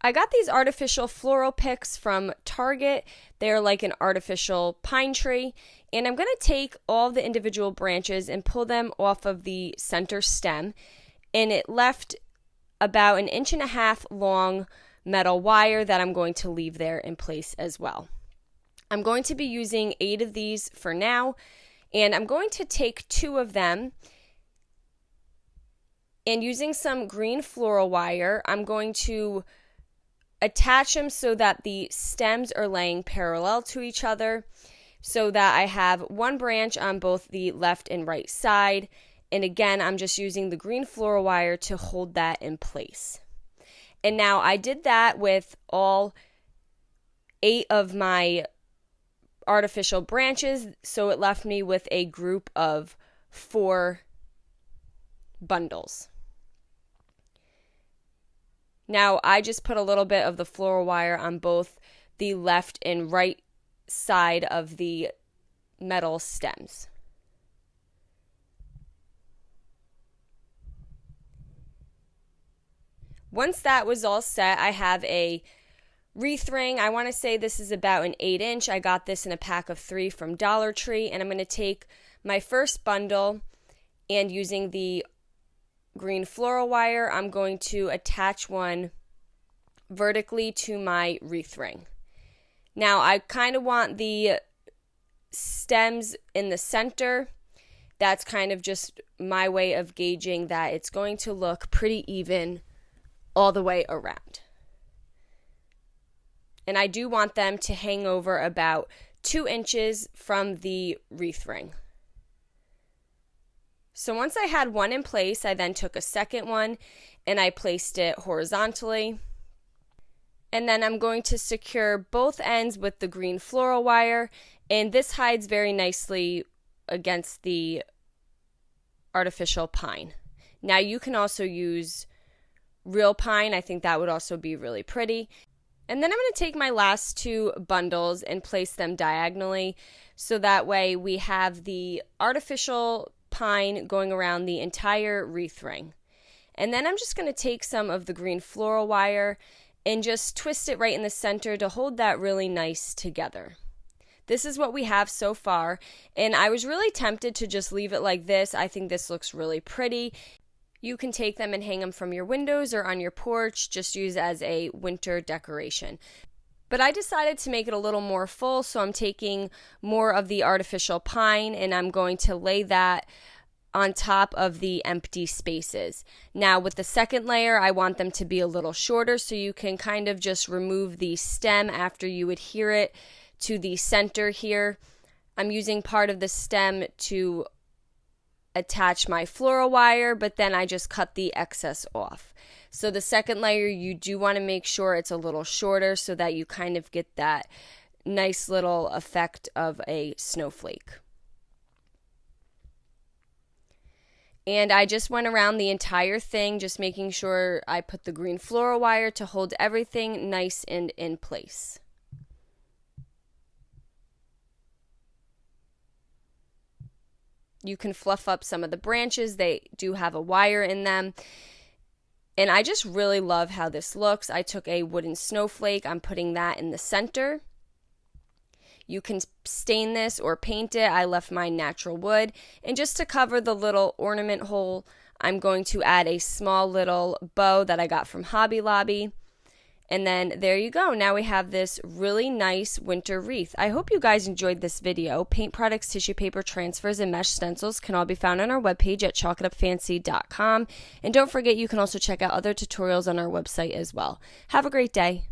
I got these artificial floral picks from Target. They're like an artificial pine tree. And I'm going to take all the individual branches and pull them off of the center stem. And it left about 1.5 inch long metal wire that I'm going to leave there in place as well. I'm going to be using 8 of these for now. And I'm going to take 2 of them. And using some green floral wire, I'm going to attach them so that the stems are laying parallel to each other so that I have one branch on both the left and right side. And again, I'm just using the green floral wire to hold that in place. And now I did that with all 8 of my artificial branches, so it left me with a group of 4 bundles. Now, I just put a little bit of the floral wire on both the left and right side of the metal stems. Once that was all set, I have a wreath ring. I want to say this is about an 8 inch. I got this in a pack of 3 from Dollar Tree, and I'm going to take my first bundle and using the green floral wire, I'm going to attach one vertically to my wreath ring. Now, I kind of want the stems in the center. That's kind of just my way of gauging that it's going to look pretty even all the way around. And I do want them to hang over about 2 inches from the wreath ring. So once I had one in place, I then took a second one and I placed it horizontally. And then I'm going to secure both ends with the green floral wire, and this hides very nicely against the artificial pine. Now you can also use real pine. I think that would also be really pretty. And then I'm going to take my last 2 bundles and place them diagonally so that way we have the artificial pine going around the entire wreath ring. And then I'm just going to take some of the green floral wire and just twist it right in the center to hold that really nice together. This is what we have so far, and I was really tempted to just leave it like this. I think this looks really pretty. You can take them and hang them from your windows or on your porch, just use as a winter decoration. But I decided to make it a little more full, so I'm taking more of the artificial pine and I'm going to lay that on top of the empty spaces. Now with the second layer, I want them to be a little shorter, so you can kind of just remove the stem after you adhere it to the center here. I'm using part of the stem to attach my floral wire, but then I just cut the excess off. So the second layer, you do want to make sure it's a little shorter so that you kind of get that nice little effect of a snowflake. And I just went around the entire thing, just making sure I put the green floral wire to hold everything nice and in place. You can fluff up some of the branches. They do have a wire in them. And I just really love how this looks. I took a wooden snowflake. I'm putting that in the center. You can stain this or paint it. I left mine natural wood. And just to cover the little ornament hole, I'm going to add a small little bow that I got from Hobby Lobby. And then there you go. Now we have this really nice winter wreath. I hope you guys enjoyed this video. Paint products, tissue paper, transfers, and mesh stencils can all be found on our webpage at chalkitupfancy.com. And don't forget, you can also check out other tutorials on our website as well. Have a great day.